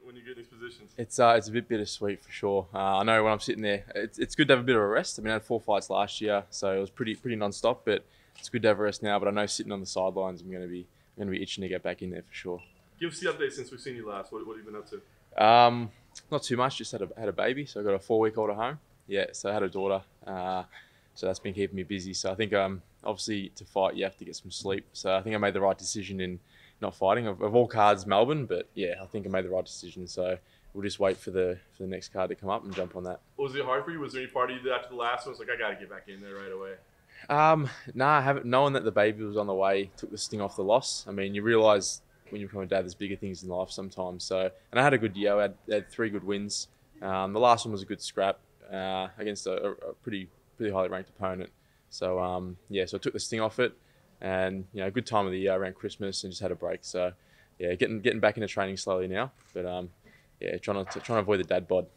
when you get in these positions? It's a bit bittersweet for sure. I know when I'm sitting there, it's good to have a bit of a rest. I mean, I had 4 fights last year, so it was pretty non-stop. But it's good to have a rest now. But I know sitting on the sidelines, I'm gonna be itching to get back in there for sure. UFC update since we've seen you last. What have you been up to? Not too much. Just had a baby, so I got a 4-week-old at home. Yeah, so I had a daughter. So that's been keeping me busy. So I think obviously to fight you have to get some sleep. So I think I made the right decision in not fighting. Of all cards, Melbourne, but yeah, I think I made the right decision. So we'll just wait for the next card to come up and jump on that. Was it hard for you? Was there any part of you that after the last one was like, I got to get back in there right away? Nah, I haven't. Knowing that the baby was on the way took the sting off the loss. I mean, you realise when you become a dad, there's bigger things in life sometimes. So, and I had a good year. I had 3 good wins. The last one was a good scrap against a pretty highly ranked opponent. So yeah, so I took the sting off it, and good time of the year around Christmas, and just had a break. So yeah, getting back into training slowly now, but yeah, trying to avoid the dad bod.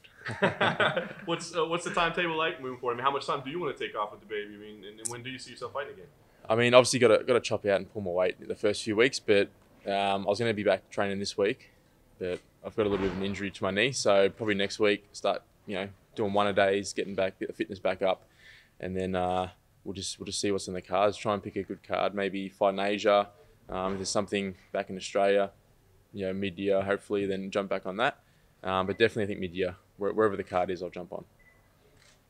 What's the timetable like moving forward? I mean, how much time do you want to take off with the baby? I mean, and when do you see yourself fighting again? I mean, obviously got to chop out and pull my weight the first few weeks, but I was going to be back training this week, but I've got a little bit of an injury to my knee, so probably next week start doing 1-a-days, get the fitness back up, and then we'll just see what's in the cards. Try and pick a good card, maybe fight in Asia. If there's something back in Australia, mid-year hopefully, then jump back on that. But definitely I think mid-year, wherever the card is, I'll jump on.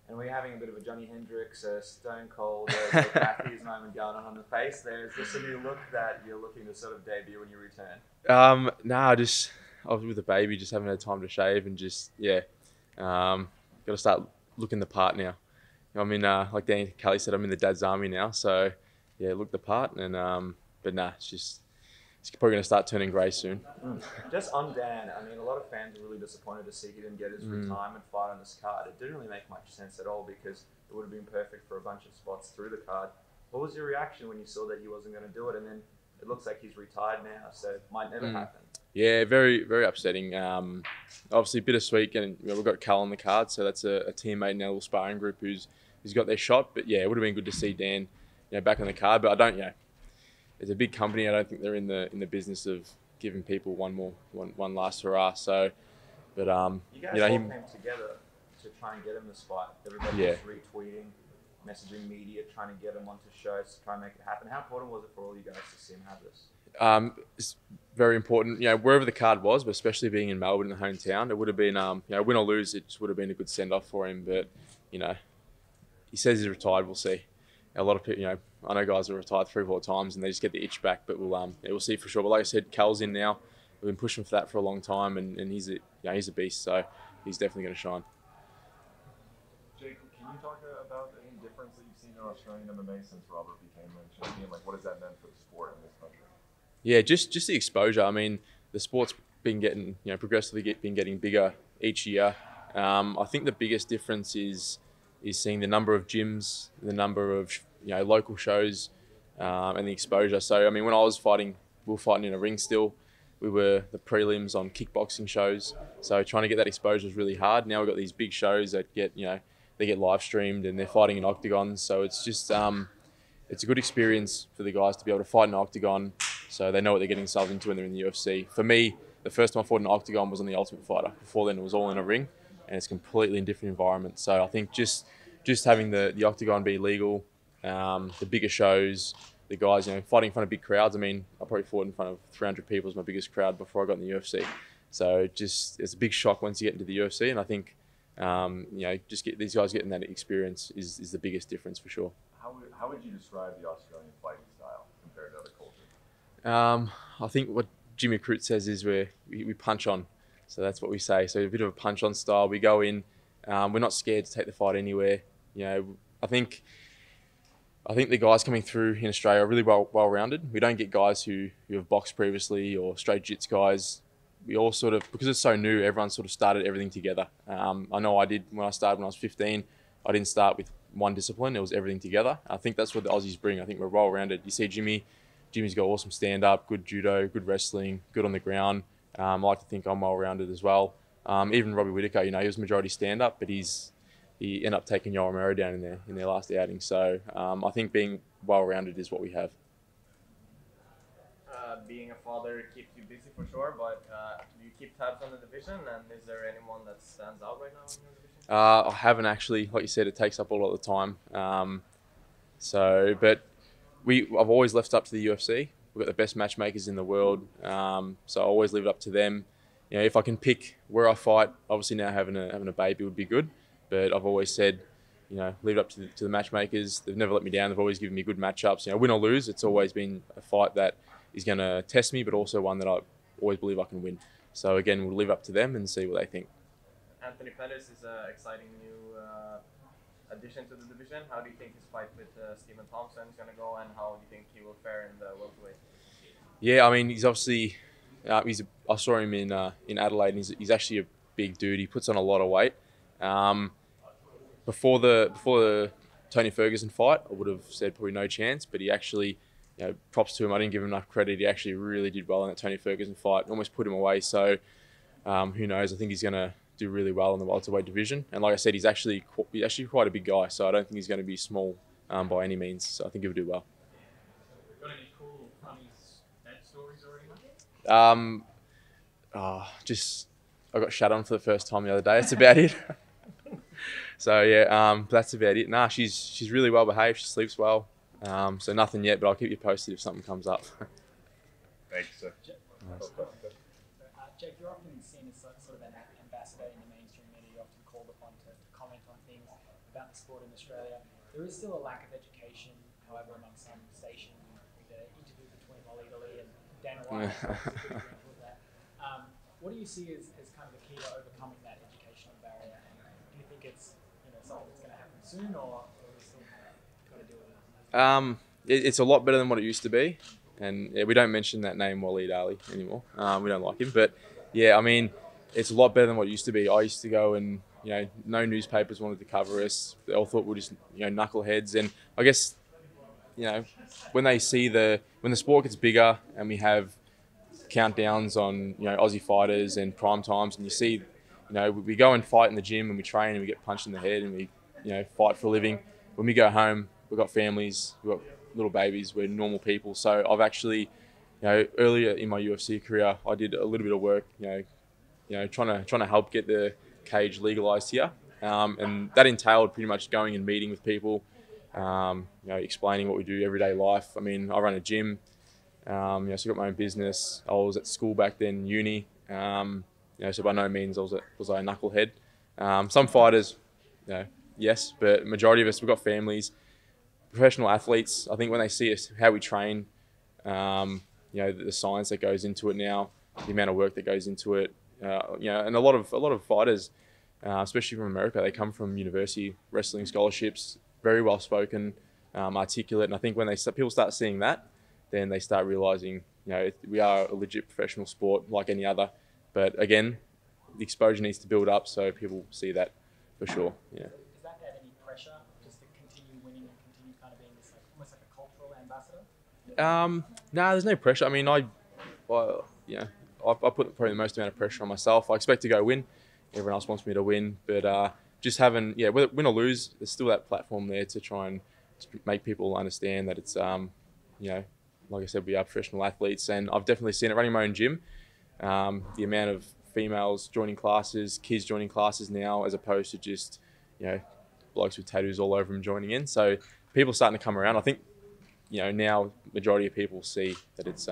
And we're having a bit of a Johnny Hendricks, Stone Cold, Matthews moment going on the face there. Is this a new look that you're looking to sort of debut when you return? Nah, just obviously with the baby, just haven't had time to shave, and just got to start looking the part now. I'm in, like Dan Kelly said, I'm in the dad's army now, so yeah, look the part, and but nah, it's probably going to start turning grey soon. Just on Dan, I mean, a lot of fans are really disappointed to see he didn't get his retirement fight on this card. It didn't really make much sense at all because it would have been perfect for a bunch of spots through the card. What was your reaction when you saw that he wasn't going to do it? And then it looks like he's retired now, so it might never happen. Yeah, very, very upsetting. Obviously bittersweet, and we've got Cal on the card, so that's a teammate in our little sparring group who's got their shot. But yeah, it would have been good to see Dan, back on the card. But I don't, it's a big company. I don't think they're in the business of giving people one last hurrah. So, but you guys all came together to try and get him this fight. Everybody was retweeting, messaging media, trying to get him onto shows to try and make it happen. How important was it for all you guys to see him have this? It's very important. Wherever the card was, but especially being in Melbourne, in the hometown, it would have been win or lose. It just would have been a good send off for him. But he says he's retired. We'll see. A lot of people, I know guys are retired 3 or 4 times and they just get the itch back. But we'll see for sure. But like I said, Cal's in now. We've been pushing for that for a long time, and he's a beast. So he's definitely going to shine. Jake, can you talk about any difference that you've seen in Australian MMA since Robert became champion? Like, what has that meant for the sport in this country? Yeah, just the exposure. I mean, the sport's been getting, progressively been getting bigger each year. I think the biggest difference is seeing the number of gyms, the number of local shows, and the exposure. So I mean, when I was fighting, we were fighting in a ring still. We were the prelims on kickboxing shows. So trying to get that exposure is really hard. Now we've got these big shows that get they get live streamed and they're fighting in octagons. So it's just it's a good experience for the guys to be able to fight in an octagon, so they know what they're getting themselves into when they're in the UFC. For me, the first time I fought in an octagon was on the Ultimate Fighter. Before then, it was all in a ring, and it's completely in different environment. So I think just having the octagon be legal, the bigger shows, the guys fighting in front of big crowds. I mean, I probably fought in front of 300 people as my biggest crowd before I got in the UFC. So it's a big shock once you get into the UFC, and I think just get these guys getting that experience is the biggest difference for sure. How would you describe the Australian fighting style compared to other cultures? I think what Jimmy Crute says is we punch on. So that's what we say. So a bit of a punch on style. We go in. We're not scared to take the fight anywhere. I think the guys coming through in Australia are really well-rounded. We don't get guys who have boxed previously or straight jits guys. We all sort of, because it's so new, everyone sort of started everything together. I know I did when I started when I was 15. I didn't start with one discipline. It was everything together. I think that's what the Aussies bring. I think we're well-rounded. You see Jimmy's got awesome stand-up, good judo, good wrestling, good on the ground. I like to think I'm well-rounded as well. Even Robbie Whittaker, he was majority stand-up, but he ended up taking Yoel Romero down in their last outing. So I think being well-rounded is what we have. Being a father keeps you busy for sure, but do you keep tabs on the division? And is there anyone that stands out right now in your division? I haven't actually. Like you said, it takes up a lot of the time. But I've always left it up to the UFC. We've got the best matchmakers in the world, so I always leave it up to them. You know, if I can pick where I fight, obviously now having a baby would be good. But I've always said, you know, leave it up to the matchmakers. They've never let me down. They've always given me good matchups. You know, win or lose, it's always been a fight that is going to test me, but also one that I always believe I can win. So again, we'll leave it up to them and see what they think. Anthony Pettis is an exciting new addition to the division. How do you think his fight with Stephen Thompson is going to go, and how do you think he will fare in the welterweight? Yeah, I mean, he's obviously I saw him in Adelaide, and he's actually a big dude. He puts on a lot of weight. Before the Tony Ferguson fight, I would have said probably no chance, but he actually, you know, props to him. I didn't give him enough credit. He actually really did well in that Tony Ferguson fight, almost put him away. So who knows? I think he's going to do really well in the welterweight division. And like I said, he's actually quite a big guy, so I don't think he's going to be small by any means. So I think he'll do well. Got any cool, funny dad stories or anything? I got shut on for the first time the other day. That's about it. So yeah, that's about it. Nah, she's really well behaved. She sleeps well. So nothing yet, but I'll keep you posted if something comes up. Thanks, sir. Jake, you're often seen as sort of an ambassador in the mainstream media. You're often called upon to comment on things about the sport in Australia. There is still a lack of education, however, among some stations. The interview between Waleed Ali and Dana White is a good example of that. What do you see as kind of the key to overcoming that educational barrier? And do you think it's something that's going to happen soon, or we still got to deal with it? It's a lot better than what it used to be. And yeah, we don't mention that name Waleed Ali anymore. We don't like him, but yeah, I mean, it's a lot better than what it used to be. I used to go and, no newspapers wanted to cover us. They all thought we were just, knuckleheads. And I guess, when they see when the sport gets bigger and we have countdowns on, Aussie fighters and prime times, and you see, we go and fight in the gym and we train and we get punched in the head and we, fight for a living. When we go home, we've got families, we've got little babies, we're normal people. So I've actually, earlier in my UFC career, I did a little bit of work, trying to help get the cage legalized here, and that entailed pretty much going and meeting with people, explaining what we do everyday life. I mean, I run a gym, so I've got my own business. I was at school back then, uni, so by no means was I a knucklehead. Some fighters, yes, but majority of us, we've got families. Professional athletes, I think when they see us, how we train, the science that goes into it now, the amount of work that goes into it, and a lot of fighters, especially from America, they come from university wrestling scholarships, very well spoken, articulate, and I think when people start seeing that, then they start realizing, we are a legit professional sport like any other. But again, the exposure needs to build up so people see that for sure. Yeah. Does that add any pressure just to continue winning and continue kind of being this almost like a cultural ambassador? No, there's no pressure. I mean, I put probably the most amount of pressure on myself. I expect to go win. Everyone else wants me to win, but just having, whether win or lose, there's still that platform there to try and make people understand that it's, like I said, we are professional athletes, and I've definitely seen it running my own gym. The amount of females joining classes, kids joining classes now, as opposed to just, blokes with tattoos all over them joining in. So people are starting to come around. I think, now majority of people see that it's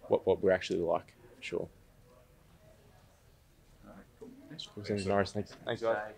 what we're actually like, for sure. All right, cool. Thanks, guys.